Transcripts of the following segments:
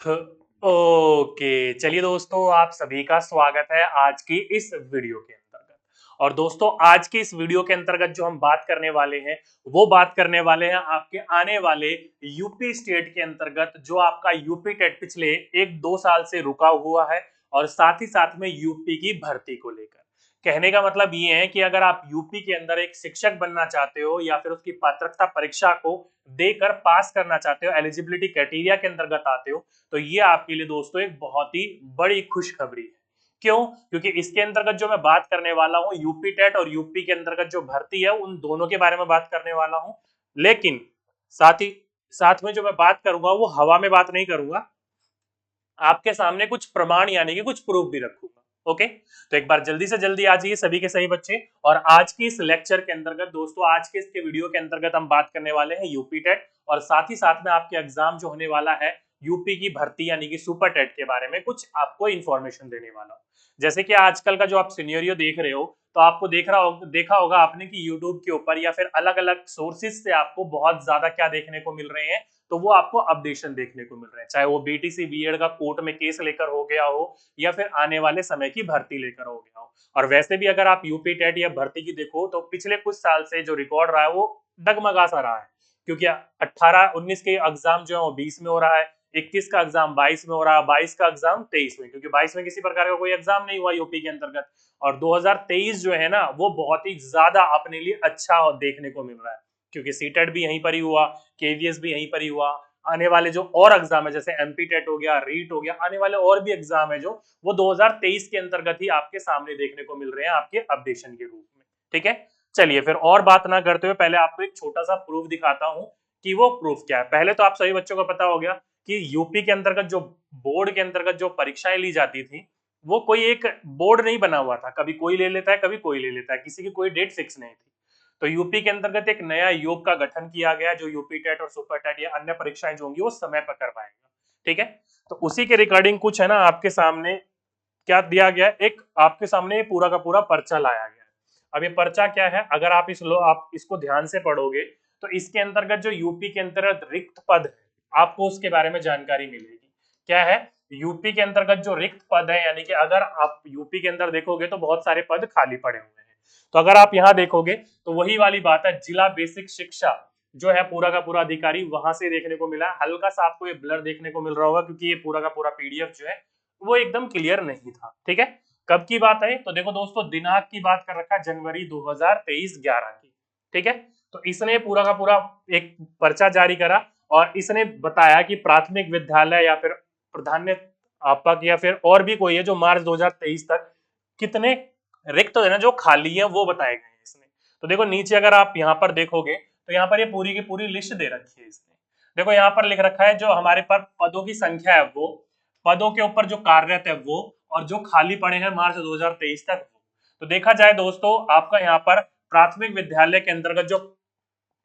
ह- ओके, चलिए दोस्तों, आप सभी का स्वागत है आज की इस वीडियो के अंतर्गत। और दोस्तों, आज की इस वीडियो के अंतर्गत जो हम बात करने वाले हैं वो बात करने वाले हैं आपके आने वाले यूपी स्टेट के अंतर्गत, जो आपका यूपी टेट पिछले 1-2 साल से रुका हुआ है, और साथ ही साथ में यूपी की भर्ती को लेकर। कहने का मतलब ये है कि अगर आप यूपी के अंदर एक शिक्षक बनना चाहते हो या फिर उसकी पात्रता परीक्षा को देकर पास करना चाहते हो, एलिजिबिलिटी क्राइटेरिया के अंतर्गत आते हो, तो ये आपके लिए दोस्तों एक बहुत ही बड़ी खुशखबरी है। क्यों? क्योंकि इसके अंतर्गत जो मैं बात करने वाला हूं, यूपी टेट और यूपी के अंतर्गत जो भर्ती है, उन दोनों के बारे में बात करने वाला हूं। लेकिन साथ ही साथ में जो मैं बात करूंगा वो हवा में बात नहीं करूंगा, आपके सामने कुछ प्रमाण यानी कि कुछ प्रूफ भी रखूंगा। ओके, तो एक बार जल्दी से जल्दी आ जाइए सभी के सही बच्चे। और आज की इस लेक्चर के अंतर्गत दोस्तों, आज के इसके वीडियो के अंतर्गत हम बात करने वाले हैं यूपी टेट, और साथ ही साथ में आपके एग्जाम जो होने वाला है यूपी की भर्ती यानी कि सुपर टेट के बारे में कुछ आपको इन्फॉर्मेशन देने वाला हूं। जैसे कि आजकल का जो आप सिनेरियो देख रहे हो, तो आपको देखा होगा आपने कि यूट्यूब के ऊपर या फिर अलग अलग सोर्सेज से आपको बहुत ज्यादा क्या देखने को मिल रहे हैं, तो वो आपको अपडेशन देखने को मिल रहे हैं, चाहे वो बीटीसी बीएड का कोर्ट में केस लेकर हो गया हो या फिर आने वाले समय की भर्ती लेकर हो गया हो। और वैसे भी अगर आप यूपी टेट या भर्ती की देखो, तो पिछले कुछ साल से जो रिकॉर्ड रहा है वो डगमगा सा रहा है। क्योंकि 18-19 के एग्जाम जो है वो 20 में हो रहा है, 21 का एग्जाम 22 में हो रहा है, 22 का एग्जाम 23 में, क्योंकि 22 में किसी प्रकार का कोई एग्जाम नहीं हुआ यूपी के अंतर्गत। और 2023 जो है ना, वो बहुत ही ज्यादा अपने लिए अच्छा देखने को मिल रहा है, क्योंकि सीटेट भी यहीं पर ही हुआ, केवीएस भी यहीं पर ही हुआ। आने वाले जो और एग्जाम है, जैसे एमपी टेट हो गया, रीट हो गया, आने वाले और भी एग्जाम है जो वो 2023 के अंतर्गत ही आपके सामने देखने को मिल रहे हैं आपके अपडेशन के रूप में। ठीक है, चलिए फिर और बात ना करते हुए पहले आपको एक छोटा सा प्रूफ दिखाता हूं कि वो प्रूफ क्या है। पहले तो आप सभी बच्चों को पता हो गया कि यूपी के अंतर्गत जो बोर्ड के अंतर्गत जो परीक्षाएं ली जाती थी, वो कोई एक बोर्ड नहीं बना हुआ था, कभी कोई ले लेता है कभी कोई ले लेता है, किसी की कोई डेट फिक्स नहीं थी। तो यूपी के अंतर्गत एक नया योग का गठन किया गया, जो यूपी टेट और सुपर टेट या अन्य परीक्षाएं जो होंगी वो समय पर करवाएगा। ठीक है, तो उसी के रिगार्डिंग कुछ है ना आपके सामने क्या दिया गया, एक आपके सामने पूरा का पूरा पर्चा लाया गया है। अब ये पर्चा क्या है, अगर आप इसको ध्यान से पढ़ोगे, तो इसके अंतर्गत जो यूपी के अंतर्गत रिक्त पद है, आपको उसके बारे में जानकारी मिलेगी। क्या है? यूपी के अंतर्गत जो रिक्त पद है, यानी कि अगर आप यूपी के अंदर देखोगे तो बहुत सारे पद खाली पड़े हुए हैं। तो अगर आप यहाँ देखोगे तो वही वाली बात है, जिला बेसिक शिक्षा जो है पूरा का पूरा अधिकारी, वहां से देखने को मिला। हल्का सा आपको ये ब्लर देखने को मिल रहा होगा, क्योंकि ये पूरा का पूरा पीडीएफ जो है वो एकदम क्लियर नहीं था। ठीक है, कब की बात है? तो देखो दोस्तों, दिनांक की बात कर रखा है जनवरी 2023 11 की। ठीक है, तो इसने पूरा का पूरा एक पर्चा जारी करा, और इसने बताया कि प्राथमिक विद्यालय या फिर प्रधानाध्यापक या फिर और भी कोई है जो मार्च 2023 तक कितने रिक्त है ना जो खाली है वो बताए गए हैं इसने। तो देखो नीचे अगर आप यहाँ पर देखोगे, तो यहाँ पर ये पूरी की पूरी लिस्ट दे रखी है इसने। देखो यहाँ पर लिख रखा है जो हमारे पास पदों की संख्या है वो, पदों के ऊपर जो कार्यरत है वो, और जो खाली पड़े हैं मार्च 2023 तक वो। तो देखा जाए दोस्तों, आपका यहाँ पर प्राथमिक विद्यालय के अंतर्गत जो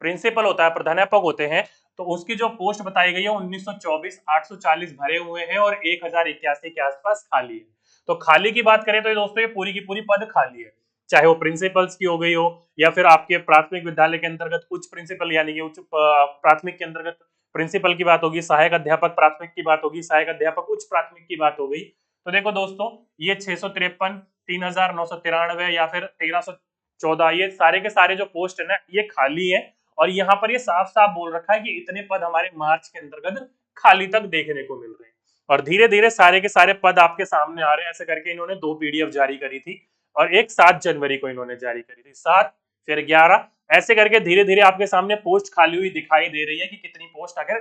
प्रिंसिपल होता है, प्रधानाध्यापक होते हैं, तो उसकी जो पोस्ट बताई गई है 1924, 840 भरे हुए हैं और 1081 के आसपास खाली है। तो खाली की बात करें तो ये दोस्तों ये पूरी की पूरी पद खाली है, चाहे वो प्रिंसिपल्स की हो गई हो या फिर आपके प्राथमिक विद्यालय के अंतर्गत उच्च प्रिंसिपल यानी कि उच्च प्राथमिक के अंतर्गत प्रिंसिपल की बात होगी, सहायक अध्यापक प्राथमिक की बात होगी, सहायक अध्यापक उच्च प्राथमिक की बात हो गई। तो देखो दोस्तों, ये 653, 3993 या फिर 1314, ये सारे के सारे जो पोस्ट है ना ये खाली है। और यहाँ पर ये साफ साफ बोल रखा है कि इतने पद हमारे मार्च के अंतर्गत खाली तक देखने को मिल रहे हैं। और धीरे धीरे सारे के सारे पद आपके सामने आ रहे हैं। ऐसे करके इन्होंने 2 पीडीएफ जारी करी थी, और एक 7 जनवरी को इन्होंने जारी करी थी, 7 फिर 11, ऐसे करके धीरे धीरे आपके सामने पोस्ट खाली हुई दिखाई दे रही है कि कितनी पोस्ट अगर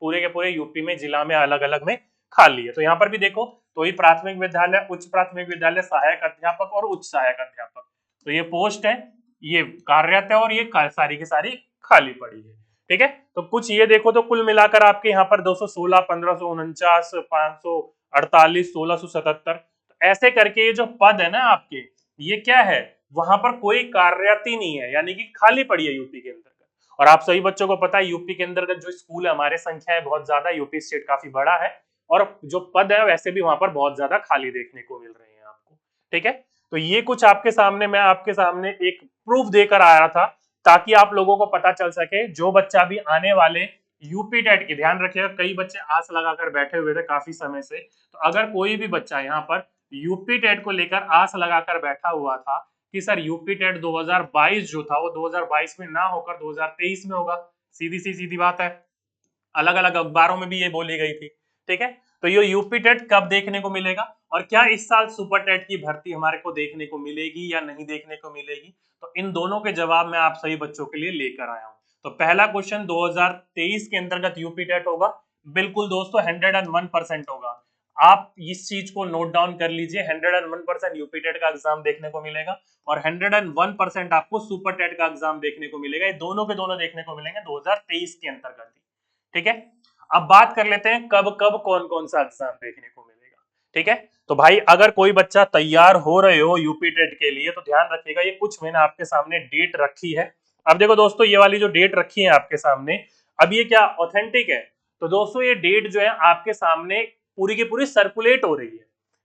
पूरे के पूरे यूपी में जिला में अलग अलग में खाली है। तो यहाँ पर भी देखो, तो ही प्राथमिक विद्यालय, उच्च प्राथमिक विद्यालय, सहायक अध्यापक और उच्च सहायक अध्यापक, तो ये पोस्ट है, ये कार्यरत है, और ये सारी की सारी खाली पड़ी है। ठीक है, तो कुछ ये देखो, तो कुल मिलाकर आपके यहाँ पर 216, 1549, 548, 1677, ऐसे करके ये जो पद है ना आपके, ये क्या है, वहां पर कोई कार्यरत ही नहीं है, यानी कि खाली पड़ी है यूपी के अंतर्गत। और आप सभी बच्चों को पता है यूपी के अंतर्गत जो स्कूल है, हमारे संख्या है बहुत ज्यादा, यूपी स्टेट काफी बड़ा है, और जो पद है वैसे भी वहां पर बहुत ज्यादा खाली देखने को मिल रहे हैं आपको। ठीक है, तो ये कुछ आपके सामने, मैं आपके सामने एक प्रूफ देकर आया था, ताकि आप लोगों को पता चल सके, जो बच्चा भी आने वाले यूपी टेट की, ध्यान रखिएगा कई बच्चे आस लगाकर बैठे हुए थे काफी समय से, तो अगर कोई भी बच्चा यहाँ पर यूपी टेट को लेकर आस लगाकर बैठा हुआ था कि सर यूपी टेट 2022 जो था वो 2022 में ना होकर 2023 में होगा, सीधी बात है, अलग अलग अखबारों में भी ये बोली गई थी, ठीक है। तो ये यूपी टेट कब देखने को मिलेगा और क्या इस साल सुपर टेट की भर्ती हमारे को देखने को मिलेगी या नहीं देखने को मिलेगी, तो इन दोनों के जवाब मैं आप सभी बच्चों के लिए लेकर आया हूं। तो पहला क्वेश्चन 2023 के अंतर्गत यूपी टेट होगा, बिल्कुल दोस्तों 101% होगा। आप इस चीज को नोट डाउन कर लीजिए, 101% यूपी टेट का एग्जाम देखने को मिलेगा और 101% आपको सुपर टेट का एग्जाम देखने को मिलेगा। ये दोनों के दोनों देखने को मिलेंगे 2023 के अंतर्गत, ठीक है। अब बात कर लेते हैं कब कब कौन कौन सा एग्जाम देखने को मिलेगा, ठीक है। तो भाई अगर कोई बच्चा तैयार हो रहे हो यूपी टेट के लिए तो ध्यान रखिएगा, ये कुछ मैंने आपके सामने डेट रखी है। अब देखो दोस्तों ये वाली जो डेट रखी है आपके सामने, अब ये क्या ऑथेंटिक है? तो दोस्तों ये डेट जो है आपके सामने पूरी की पूरी सर्कुलेट हो रही है,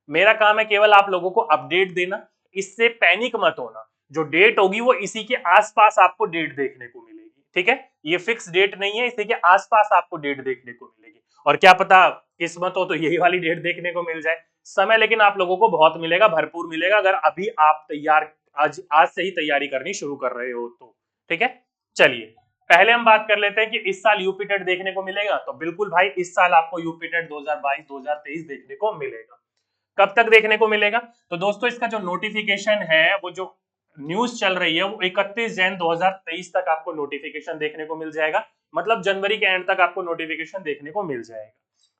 मेरा काम है केवल आप लोगों को अपडेट देना, इससे पैनिक मत होना। जो डेट होगी वो इसी के आसपास आपको डेट देखने को मिलेगी, ठीक है। ये फिक्स डेट नहीं है, इसी के आसपास आपको डेट देखने को मिलेगी और क्या पता किस्मत हो तो यही वाली डेट देखने को मिल जाए। समय लेकिन आप लोगों को बहुत मिलेगा, भरपूर मिलेगा, अगर अभी आप तैयार आज से ही तैयारी करनी शुरू कर रहे हो तो, ठीक है। चलिए पहले हम बात कर लेते हैं कि इस साल यूपी टेट देखने को मिलेगा, तो बिल्कुल भाई इस साल आपको यूपी टेट 2022-2023 देखने को मिलेगा। कब तक देखने को मिलेगा? तो दोस्तों इसका जो नोटिफिकेशन है, वो जो न्यूज चल रही है, वो 31 जैन 2023 तक आपको नोटिफिकेशन देखने को मिल जाएगा, मतलब जनवरी के एंड तक आपको नोटिफिकेशन देखने को मिल जाएगा।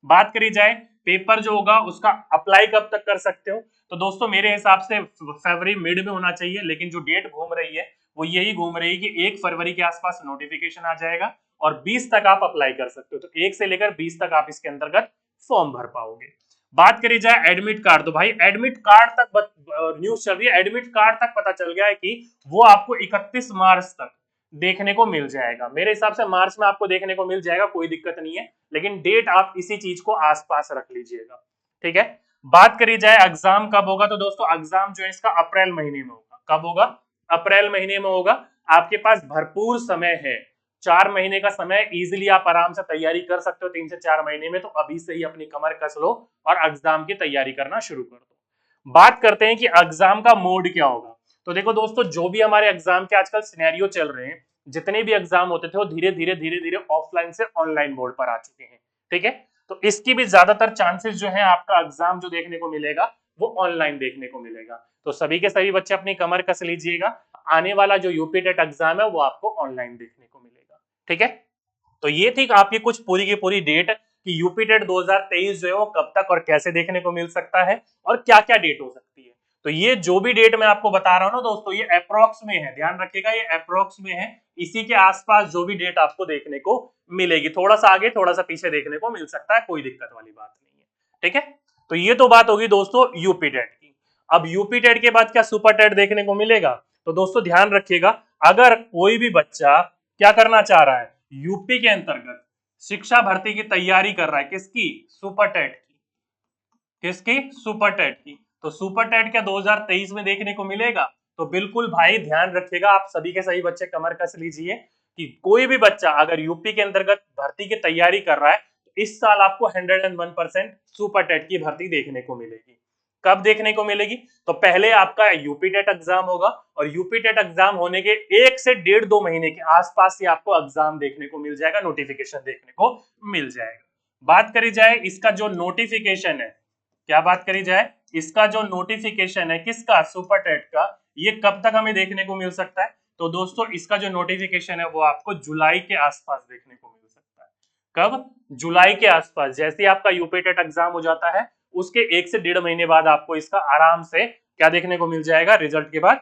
बात करी जाए पेपर जो होगा उसका अप्लाई कब तक कर सकते हो, तो दोस्तों मेरे हिसाब से फरवरी मिड में होना चाहिए, लेकिन जो डेट घूम रही है वो यही घूम रही है कि 1 फरवरी के आसपास नोटिफिकेशन आ जाएगा और 20 तक आप अप्लाई कर सकते हो, तो 1 से लेकर 20 तक आप इसके अंतर्गत फॉर्म भर पाओगे। बात करी जाए एडमिट कार्ड, तो भाई एडमिट कार्ड तक न्यूज चल रही है, एडमिट कार्ड तक पता चल गया है कि वो आपको 31 मार्च तक देखने को मिल जाएगा। मेरे हिसाब से मार्च में आपको देखने को मिल जाएगा, कोई दिक्कत नहीं है, लेकिन डेट आप इसी चीज को आसपास रख लीजिएगा, ठीक है। बात करी जाए एग्जाम कब होगा, तो दोस्तों एग्जाम जो है इसका अप्रैल महीने में होगा। कब होगा? अप्रैल महीने में होगा। आपके पास भरपूर समय है, 4 महीने का समय, इजीली आप आराम से तैयारी कर सकते हो 3 से 4 महीने में, तो अभी से ही अपनी कमर कस लो और एग्जाम की तैयारी करना शुरू कर दो। बात करते हैं कि एग्जाम का मोड क्या होगा, तो देखो दोस्तों जो भी हमारे एग्जाम के आजकल सिनेरियो चल रहे हैं, जितने भी एग्जाम होते थे वो धीरे धीरे ऑफलाइन से ऑनलाइन मोड पर आ चुके हैं, ठीक है। तो इसकी भी ज्यादातर चांसेस जो है आपका एग्जाम जो देखने को मिलेगा वो ऑनलाइन देखने को मिलेगा, तो सभी के सभी बच्चे अपनी कमर कस लीजिएगा, आने वाला जो यूपी टेट एग्जाम है वो आपको ऑनलाइन देखने को मिलेगा, ठीक है। तो ये थी आपकी कुछ पूरी की पूरी डेट कि यूपी टेट 2023 जो है वो कब तक और कैसे देखने को मिल सकता है और क्या क्या डेट हो सकती है। तो ये जो भी डेट मैं आपको बता रहा हूं ना दोस्तों, ये अप्रोक्स में है, ध्यान रखिएगा ये अप्रोक्स में है, इसी के आसपास जो भी डेट आपको देखने को मिलेगी, थोड़ा सा आगे थोड़ा सा पीछे देखने को मिल सकता है, कोई दिक्कत वाली बात नहीं है, ठीक है। तो ये तो बात होगी दोस्तों यूपी टेट की। अब यूपी टेट के बाद क्या सुपर टेट देखने को मिलेगा, तो दोस्तों ध्यान रखिएगा, अगर कोई भी बच्चा क्या करना चाह रहा है, यूपी के अंतर्गत शिक्षा भर्ती की तैयारी कर रहा है, किसकी? सुपर टेट की, किसकी? सुपर टेट की। तो सुपर टेट क्या 2023 में देखने को मिलेगा? तो बिल्कुल भाई ध्यान रखिएगा, आप सभी के सही बच्चे कमर कस लीजिए कि कोई भी बच्चा अगर यूपी के अंतर्गत भर्ती की तैयारी कर रहा है तो इस साल आपको 101% सुपर टेट की भर्ती देखने को मिलेगी। कब देखने को मिलेगी? तो पहले आपका यूपी टेट एग्जाम होगा और यूपी टेट एग्जाम होने के 1 से 1.5-2 महीने के आसपास ही आपको एग्जाम देखने को मिल जाएगा, नोटिफिकेशन देखने को मिल जाएगा। बात करी जाए इसका जो नोटिफिकेशन है, क्या बात करी जाए, इसका जो नोटिफिकेशन है किसका? सुपर टेट का, ये कब तक हमें देखने को मिल सकता है? तो दोस्तों इसका जो नोटिफिकेशन है वो आपको जुलाई के आसपास देखने को मिल सकता है। कब? जुलाई के आसपास, जैसे आपका यूपी टेट एग्जाम हो जाता है उसके 1 से 1.5 महीने बाद आपको इसका आराम से क्या देखने को मिल जाएगा, रिजल्ट के बाद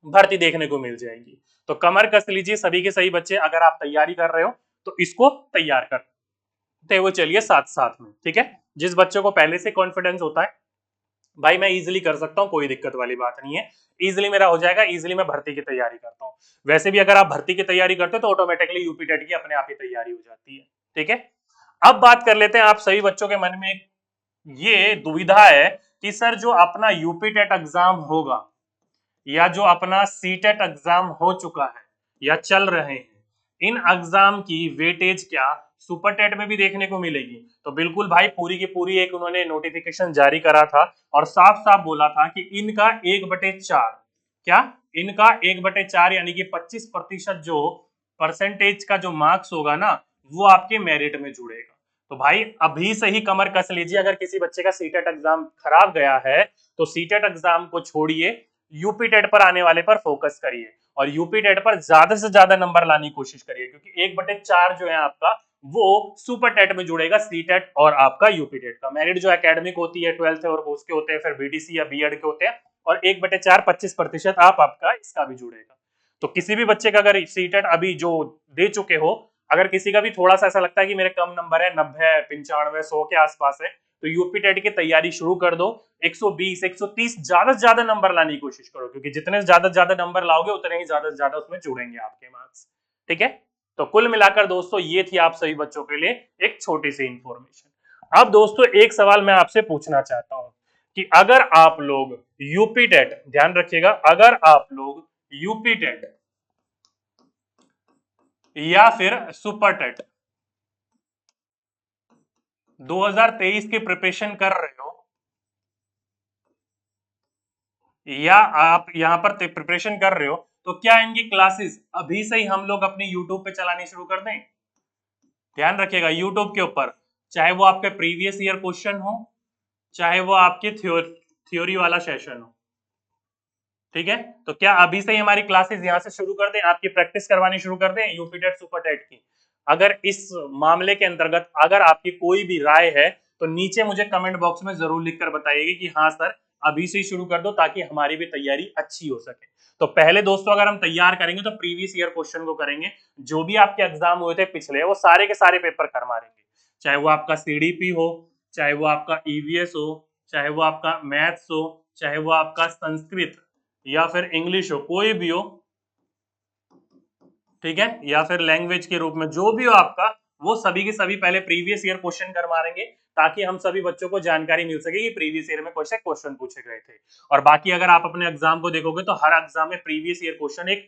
भर्ती देखने को मिल जाएगी। तो कमर कस लीजिए सभी के सही बच्चे, अगर आप तैयारी कर रहे हो तो इसको तैयार करते हुए चलिए साथ साथ में, ठीक है। जिस बच्चे को पहले से कॉन्फिडेंस होता है भाई मैं इजीली कर सकता हूँ, कोई दिक्कत वाली बात नहीं है, इजीली मेरा हो जाएगा, इजीली मैं भर्ती की तैयारी करता हूँ। वैसे भी अगर आप भर्ती की तैयारी करते हो तो ऑटोमेटिकली यूपी टेट की अपने आप ही तैयारी हो जाती है, ठीक है। अब बात कर लेते हैं, आप सभी बच्चों के मन में ये दुविधा है कि सर जो अपना यूपी टेट एग्जाम होगा या जो अपना सीटेट एग्जाम हो चुका है या चल रहे हैं, इन एग्जाम की वेटेज क्या सुपर टेट में भी देखने को मिलेगी। तो बिल्कुल भाई पूरी की पूरी एक उन्होंने नोटिफिकेशन जारी करा था और साफ साफ बोला था कि इनका 1/4, क्या इनका 1/4 यानी कि 25% जो परसेंटेज का जो मार्क्स होगा ना वो आपके मेरिट में जुड़ेगा। तो भाई अभी से ही कमर कस लीजिए, अगर किसी बच्चे का सीटेट एग्जाम खराब गया है तो सीटेट एग्जाम को छोड़िए, यूपी टेट पर आने वाले पर फोकस करिए और यूपी टेट पर ज्यादा से ज्यादा नंबर लाने की कोशिश करिए, क्योंकि 1/4 जो है आपका वो सुपर टेट में जुड़ेगा, सी टेट और आपका यूपी टेट का मेरिट जो एकेडमिक होती है 12th और उसके होते हैं फिर बीडीसी या बीएड के होते हैं, और 1/4 25% आपका इसका भी जुड़ेगा। तो किसी भी बच्चे का अगर सी टेट अभी जो दे चुके हो, अगर किसी का भी थोड़ा सा ऐसा लगता है कि मेरे कम नंबर है 90 95 100 के आसपास है, तो यूपी टेट की तैयारी शुरू कर दो। 120 130 ज्यादा से ज्यादा नंबर लाने की कोशिश करो, क्योंकि जितने ज्यादा नंबर लाओगे उतने ही ज्यादा से ज्यादा उसमें जुड़ेंगे आपके मार्क्स। ठीक है, तो कुल मिलाकर दोस्तों ये थी आप सभी बच्चों के लिए एक छोटी सी इंफॉर्मेशन। अब दोस्तों एक सवाल मैं आपसे पूछना चाहता हूं कि अगर आप लोग यूपी टेट, ध्यान रखिएगा, अगर आप लोग यूपी टेट या फिर सुपर टेट 2023 की प्रिपरेशन कर रहे हो, या आप यहां पर प्रिपरेशन कर रहे हो, तो क्या इनकी क्लासेस अभी से ही हम लोग अपने यूट्यूब पे चलानी शुरू कर दें? ध्यान रखिएगा यूट्यूब के ऊपर, चाहे वो आपके प्रीवियस ईयर क्वेश्चन हो, चाहे वो आपके थ्योरी वाला सेशन हो। ठीक है, तो क्या अभी से ही हमारी क्लासेस यहां से शुरू कर दें, आपकी प्रैक्टिस करवानी शुरू कर दें यूपी टेट सुपर टेट की? अगर इस मामले के अंतर्गत अगर आपकी कोई भी राय है तो नीचे मुझे कमेंट बॉक्स में जरूर लिखकर बताइएगा कि हाँ सर अभी से ही शुरू कर दो, ताकि हमारी भी तैयारी अच्छी हो सके। तो पहले दोस्तों अगर हम तैयार करेंगे तो प्रीवियस ईयर क्वेश्चन को करेंगे, जो भी आपके एग्जाम हुए थे पिछले वो सारे के सारे पेपर कर मारेंगे, चाहे वो आपका सीडीपी हो, चाहे वो आपका ईवीएस हो, चाहे वो आपका मैथ्स हो, चाहे वो आपका संस्कृत या फिर इंग्लिश हो, कोई भी हो, ठीक है, या फिर लैंग्वेज के रूप में जो भी हो आपका, वो सभी के सभी पहले प्रीवियस ईयर क्वेश्चन कर मारेंगे, ताकि हम सभी बच्चों को जानकारी मिल सके कि प्रीवियस ईयर में कौन से क्वेश्चन पूछे गए थे। और बाकी अगर आप अपने एग्जाम को देखोगे तो हर एग्जाम में प्रीवियस ईयर क्वेश्चन एक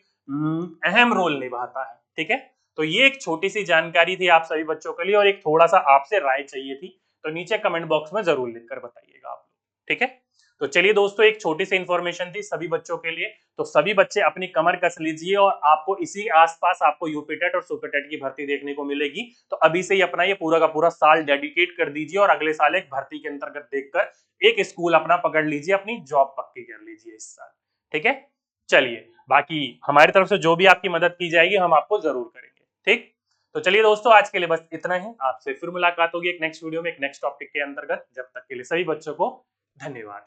अहम रोल निभाता है। ठीक है, तो ये एक छोटी सी जानकारी थी आप सभी बच्चों के लिए, और एक थोड़ा सा आपसे राय चाहिए थी, तो नीचे कमेंट बॉक्स में जरूर लिखकर बताइएगा आप लोग। ठीक है, तो चलिए दोस्तों एक छोटी सी इंफॉर्मेशन थी सभी बच्चों के लिए, तो सभी बच्चे अपनी कमर कस लीजिए और आपको इसी आसपास आपको यूपी टेट और सुपर टेट की भर्ती देखने को मिलेगी। तो अभी से ही अपना ये पूरा का पूरा साल डेडिकेट कर दीजिए और अगले साल एक भर्ती के अंतर्गत देखकर एक स्कूल अपना पकड़ लीजिए, अपनी जॉब पक्की कर लीजिए इस साल। ठीक है, चलिए बाकी हमारी तरफ से जो भी आपकी मदद की जाएगी हम आपको जरूर करेंगे। ठीक, तो चलिए दोस्तों आज के लिए बस इतना ही, आपसे फिर मुलाकात होगी एक नेक्स्ट वीडियो में एक नेक्स्ट टॉपिक के अंतर्गत। जब तक के लिए सभी बच्चों को धन्यवाद।